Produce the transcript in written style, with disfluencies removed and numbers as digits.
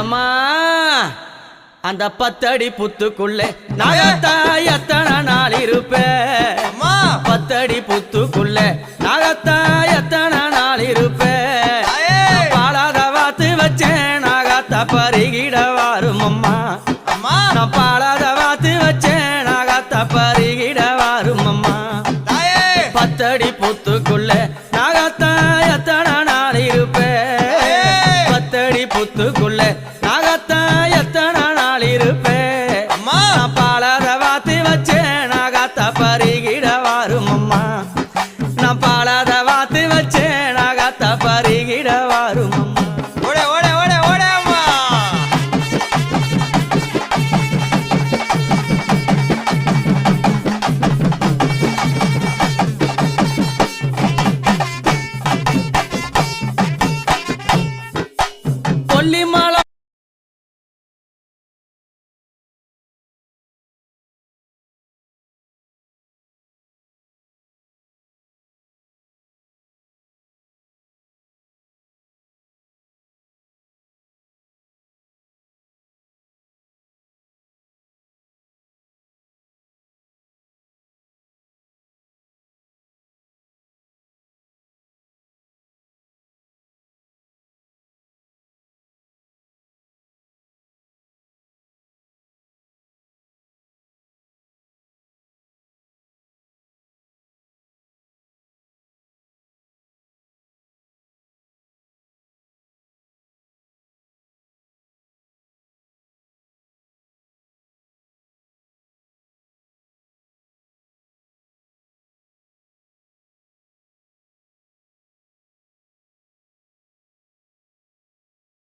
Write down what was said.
எம்மா அந்த 10 அடி புத்துக்குள்ளே நாகத்தா எத்தனை நாள் இருப்பேன் 10 அடி புத்துக்குள்ளே நாகத்தா எத்தனை நாள் இருப்பேன் பாலாத வாத்து வச்சேன் நாகத்தா பருகிட வாரும் அம்மா நான் பாலாத வாத்து வச்சேன் நாகத்தா பருகிட வாரும் அம்மா 10 அடி புத்துக்குள்ளே நாகத்தா எத்தனை நாள் இருப்பேன் 10 அடி புத்துக்குள்ளே நாகத்தா எத்தனை நாள் இருப்பேன்